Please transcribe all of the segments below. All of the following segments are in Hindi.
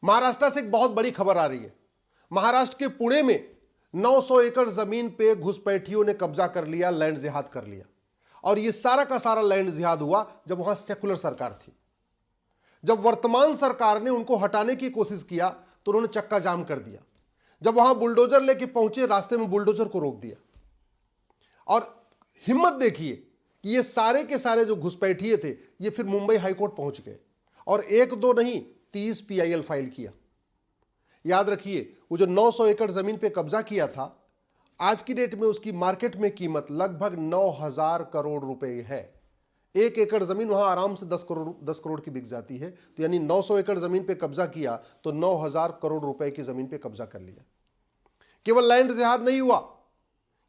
महाराष्ट्र से एक बहुत बड़ी खबर आ रही है। महाराष्ट्र के पुणे में 900 एकड़ जमीन पे घुसपैठियों ने कब्जा कर लिया, लैंड जिहाद कर लिया। और यह सारा का सारा लैंड जिहाद हुआ जब वहां सेकुलर सरकार थी। जब वर्तमान सरकार ने उनको हटाने की कोशिश किया तो उन्होंने चक्का जाम कर दिया। जब वहां बुलडोजर लेके पहुंचे, रास्ते में बुलडोजर को रोक दिया। और हिम्मत देखिए कि ये सारे के सारे जो घुसपैठिए थे, ये फिर मुंबई हाईकोर्ट पहुंच गए और एक दो नहीं 30 PIL फाइल किया। याद रखिए, वो जो 900 एकड़ जमीन पे कब्जा किया था, आज की डेट में उसकी मार्केट में कीमत लगभग 9,000 करोड़ रुपए है। एक एकड़ जमीन वहां आराम से 10 करोड़ की बिक जाती है। तो यानी 900 एकड़ जमीन पे कब्जा किया तो 9,000 करोड़ रुपए की जमीन पे कब्जा कर लिया। केवल लैंड जिहाद नहीं हुआ,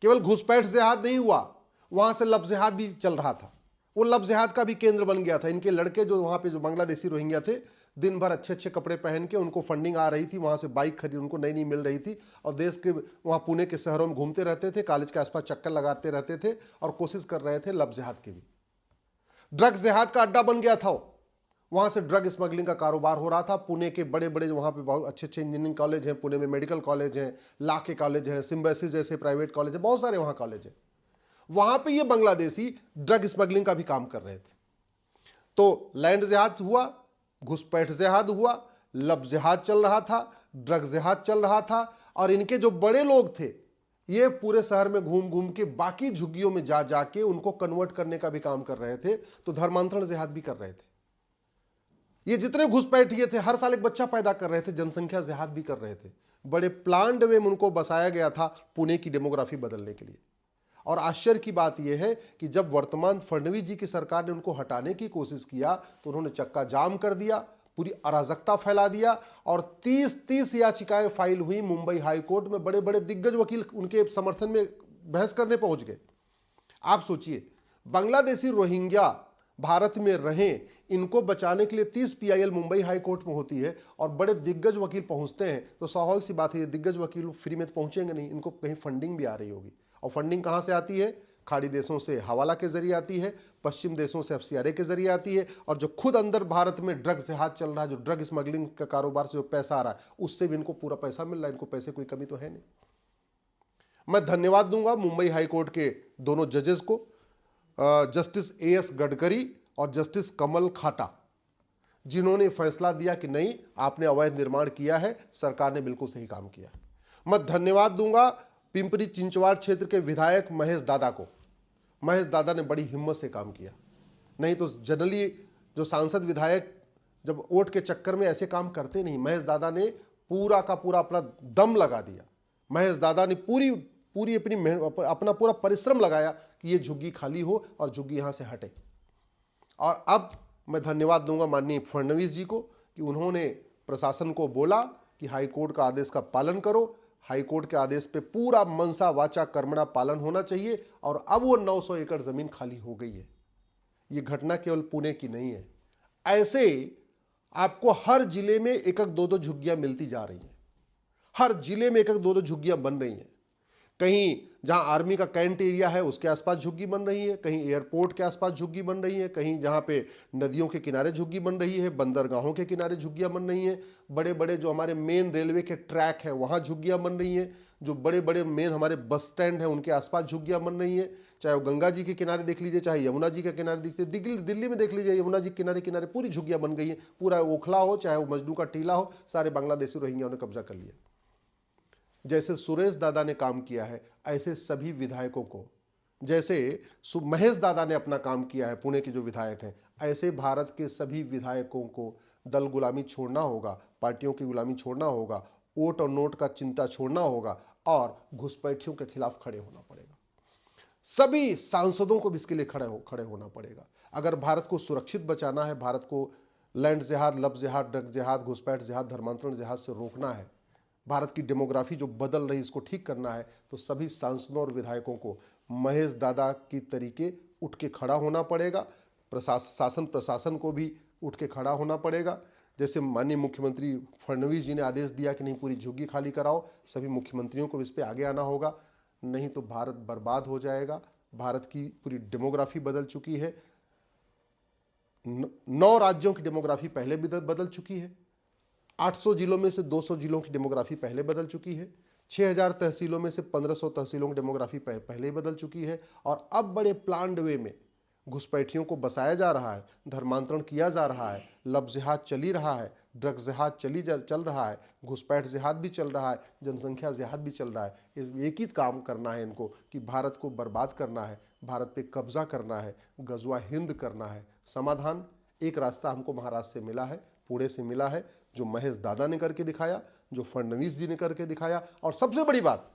केवल घुसपैठ जिहाद नहीं हुआ, वहां से लब जिहाद भी चल रहा था। वो लब जिहाद का भी केंद्र बन गया था। इनके लड़के जो वहां पे जो बांग्लादेशी रोहिंग्या थे, दिन भर अच्छे अच्छे कपड़े पहन के, उनको फंडिंग आ रही थी, वहां से बाइक खरीद उनको नई नई मिल रही थी और देश के वहां पुणे के शहरों में घूमते रहते थे, कॉलेज के आसपास चक्कर लगाते रहते थे और कोशिश कर रहे थे लब जिहाद की भी। ड्रग्स जिहाद का अड्डा बन गया था। वहां से ड्रग स्मगलिंग का कारोबार हो रहा था। पुणे के बड़े बड़े वहां पे बहुत अच्छे अच्छे इंजीनियरिंग कॉलेज हैं, पुणे में मेडिकल कॉलेज हैं, लॉ के कॉलेज हैं, सिम्बायोसिस जैसे प्राइवेट कॉलेज है, बहुत सारे वहां कॉलेज हैं। वहां पे ये बांग्लादेशी ड्रग स्मगलिंग का भी काम कर रहे थे। तो लैंड जिहाद हुआ, घुसपैठ जिहाद हुआ, लब जिहाद चल रहा था, ड्रग जिहाद चल रहा था। और इनके जो बड़े लोग थे, ये पूरे शहर में घूम घूम के बाकी झुग्गियों में जा जाके उनको कन्वर्ट करने का भी काम कर रहे थे। तो धर्मांतरण जिहाद भी कर रहे थे। ये जितने घुसपैठिए थे, हर साल एक बच्चा पैदा कर रहे थे, जनसंख्या जिहाद भी कर रहे थे। बड़े प्लान्ड वे में उनको बसाया गया था पुणे की डेमोग्राफी बदलने के लिए। और आश्चर्य की बात यह है कि जब वर्तमान फडणवीस जी की सरकार ने उनको हटाने की कोशिश किया तो उन्होंने चक्का जाम कर दिया, पूरी अराजकता फैला दिया और 30 याचिकाएं फाइल हुई मुंबई हाई कोर्ट में। बड़े बड़े दिग्गज वकील उनके समर्थन में बहस करने पहुंच गए। आप सोचिए, बांग्लादेशी रोहिंग्या भारत में रहें, इनको बचाने के लिए 30 PIL मुंबई हाई कोर्ट में होती है और बड़े दिग्गज वकील पहुंचते हैं। तो स्वाभाविक सी बात है, ये दिग्गज वकील फ्री में तो पहुंचेंगे नहीं, इनको कहीं फंडिंग भी आ रही होगी। और फंडिंग कहां से आती है? खाड़ी देशों से हवाला के जरिए आती है, पश्चिम देशों से FCRA के जरिए आती है। और जो खुद अंदर भारत में ड्रग जिहाद चल रहा है, जो ड्रग स्मगलिंग का कारोबार से जो पैसा आ रहा है, उससे भी इनको पूरा पैसा मिल रहा है। इनको पैसे कोई कमी तो है नहीं। मैं धन्यवाद दूंगा मुंबई हाई कोर्ट के दोनों जजेस को, जस्टिस AS गडकरी और जस्टिस कमल खाटा, जिन्होंने फैसला दिया कि नहीं, आपने अवैध निर्माण किया है, सरकार ने बिल्कुल सही काम किया। मैं धन्यवाद दूंगा पिंपरी चिंचवाड़ क्षेत्र के विधायक महेश दादा को। महेश दादा ने बड़ी हिम्मत से काम किया। नहीं तो जनरली जो सांसद विधायक जब वोट के चक्कर में ऐसे काम करते नहीं, महेश दादा ने पूरा का पूरा अपना दम लगा दिया। महेश दादा ने पूरी अपना पूरा परिश्रम लगाया कि ये झुग्गी खाली हो और झुग्गी यहां से हटे। और अब मैं धन्यवाद दूंगा माननीय फडणवीस जी को कि उन्होंने प्रशासन को बोला कि हाईकोर्ट का आदेश का पालन करो। हाईकोर्ट के आदेश पे पूरा मनसा वाचा कर्मणा पालन होना चाहिए और अब वो 900 एकड़ जमीन खाली हो गई है। ये घटना केवल पुणे की नहीं है, ऐसे आपको हर जिले में एक एक दो दो झुग्गियां मिलती जा रही हैं। हर जिले में एक एक दो दो झुग्गियां बन रही हैं। कहीं जहां आर्मी का कैंट एरिया है उसके आसपास झुग्गी बन रही है, कहीं एयरपोर्ट के आसपास झुग्गी बन रही है, कहीं जहां पे नदियों के किनारे झुग्गी बन रही है, बंदरगाहों के किनारे झुग्गियां बन रही हैं, बड़े बड़े जो हमारे मेन रेलवे के ट्रैक है वहां झुग्गियां बन रही हैं, जो बड़े बड़े मेन हमारे बस स्टैंड है उनके आसपास झुग्गियां बन रही हैं। चाहे वो गंगा जी के किनारे देख लीजिए, चाहे यमुना जी के किनारे दिखते, दिल्ली में देख लीजिए, यमुना जी के किनारे किनारे पूरी झुग्गियां बन गई हैं। पूरा ओखला हो चाहे वो मजनू का टीला हो, सारे बांग्लादेशी रोहिंग्या ने कब्जा कर लिया। जैसे सुरेश दादा ने काम किया है, ऐसे सभी विधायकों को, जैसे महेश दादा ने अपना काम किया है, पुणे के जो विधायक हैं, ऐसे भारत के सभी विधायकों को दल गुलामी छोड़ना होगा, पार्टियों की गुलामी छोड़ना होगा, वोट और नोट का चिंता छोड़ना होगा और घुसपैठियों के खिलाफ खड़े होना पड़ेगा। सभी सांसदों को भी इसके लिए खड़े होना पड़ेगा। अगर भारत को सुरक्षित बचाना है, भारत को लैंड जिहाद, लब जिहाद, ड्रग जिहाद, घुसपैठ जिहाद, धर्मांतरण जिहाद से रोकना है, भारत की डेमोग्राफी जो बदल रही इसको ठीक करना है, तो सभी सांसदों और विधायकों को महेश दादा की तरीके उठ के खड़ा होना पड़ेगा। शासन प्रशासन को भी उठ के खड़ा होना पड़ेगा। जैसे माननीय मुख्यमंत्री फडणवीस जी ने आदेश दिया कि नहीं, पूरी झुग्गी खाली कराओ, सभी मुख्यमंत्रियों को इस पर आगे आना होगा, नहीं तो भारत बर्बाद हो जाएगा। भारत की पूरी डेमोग्राफी बदल चुकी है। 9 राज्यों की डेमोग्राफी पहले भी बदल चुकी है। 800 जिलों में से 200 जिलों की डेमोग्राफी पहले बदल चुकी है। 6000 तहसीलों में से 1500 तहसीलों की डेमोग्राफी पहले ही बदल चुकी है। और अब बड़े प्लान्ड वे में घुसपैठियों को बसाया जा रहा है, धर्मांतरण किया जा रहा है, लव जिहाद चली रहा है, ड्रग जिहाद चल रहा है, घुसपैठ जिहाद भी चल रहा है, जनसंख्या जिहाद भी चल रहा है। इस एक ही काम करना है इनको कि भारत को बर्बाद करना है, भारत पे कब्जा करना है, गजवा हिंद करना है। समाधान एक रास्ता हमको महाराष्ट्र से मिला है, पुणे से मिला है, जो महेश दादा ने करके दिखाया, जो फडणवीस जी ने करके दिखाया। और सबसे बड़ी बात,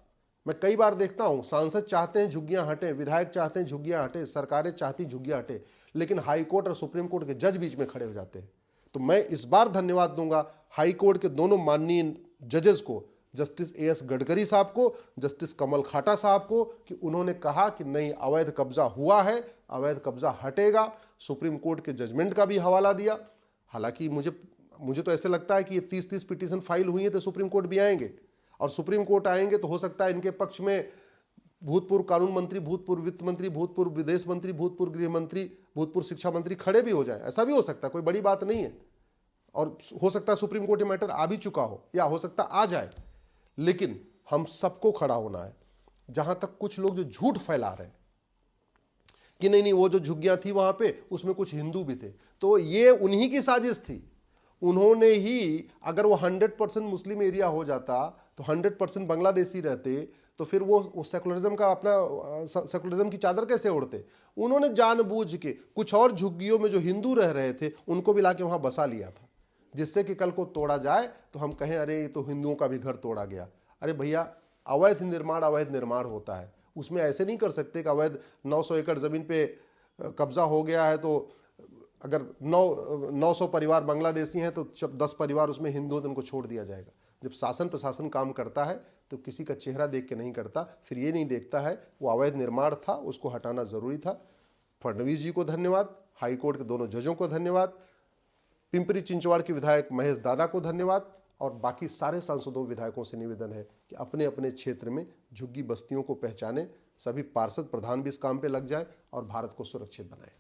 मैं कई बार देखता हूं सांसद चाहते हैं झुग्गियां हटें, विधायक चाहते हैं झुग्गियां हटें, सरकारें चाहती झुग्गियां हटें, लेकिन हाई कोर्ट और सुप्रीम कोर्ट के जज बीच में खड़े हो जाते हैं। तो मैं इस बार धन्यवाद दूंगा हाई कोर्ट के दोनों माननीय जजेस को, जस्टिस एएस गडकरी साहब को, जस्टिस कमल खाटा साहब को, कि उन्होंने कहा कि नहीं, अवैध कब्जा हुआ है, अवैध कब्जा हटेगा। सुप्रीम कोर्ट के जजमेंट का भी हवाला दिया। हालांकि मुझे तो ऐसे लगता है कि ये 30-30 पिटीशन फाइल हुई है तो सुप्रीम कोर्ट भी आएंगे, और सुप्रीम कोर्ट आएंगे तो हो सकता है इनके पक्ष में भूतपूर्व कानून मंत्री, भूतपूर्व वित्त मंत्री, भूतपूर्व विदेश मंत्री, भूतपूर्व गृह मंत्री, भूतपूर्व शिक्षा मंत्री खड़े भी हो जाए। ऐसा भी हो सकता है, कोई बड़ी बात नहीं है। और हो सकता है सुप्रीम कोर्ट ये मैटर आ भी चुका हो, या हो सकता आ जाए। लेकिन हम सबको खड़ा होना है। जहां तक कुछ लोग जो झूठ फैला रहे हैं कि नहीं वो जो झुग्गियां थी वहां पे उसमें कुछ हिंदू भी थे, तो ये उन्हीं की साजिश थी। उन्होंने ही, अगर वो 100% मुस्लिम एरिया हो जाता तो 100% बांग्लादेशी रहते, तो फिर वो सेकुलरिज्म का अपना सेकुलरिज्म की चादर कैसे ओढ़ते। उन्होंने जानबूझ के कुछ और झुग्गियों में जो हिंदू रह रहे थे उनको भी लाके वहां बसा लिया था, जिससे कि कल को तोड़ा जाए तो हम कहें अरे ये तो हिंदुओं का भी घर तोड़ा गया। अरे भैया, अवैध निर्माण होता है, उसमें ऐसे नहीं कर सकते कि अवैध 900 एकड़ जमीन पे कब्जा हो गया है तो अगर 900 परिवार बांग्लादेशी हैं तो 10 परिवार उसमें हिंदू, तो उनको छोड़ दिया जाएगा। जब शासन प्रशासन काम करता है तो किसी का चेहरा देख के नहीं करता, फिर ये नहीं देखता है वो अवैध निर्माण था, उसको हटाना जरूरी था। फडणवीस जी को धन्यवाद, हाई कोर्ट के दोनों जजों को धन्यवाद, पिंपरी चिंचवाड़ के विधायक महेश दादा को धन्यवाद, और बाकी सारे सांसदों विधायकों से निवेदन है कि अपने अपने क्षेत्र में झुग्गी बस्तियों को पहचाने, सभी पार्षद प्रधान भी इस काम पे लग जाए और भारत को सुरक्षित बनाए।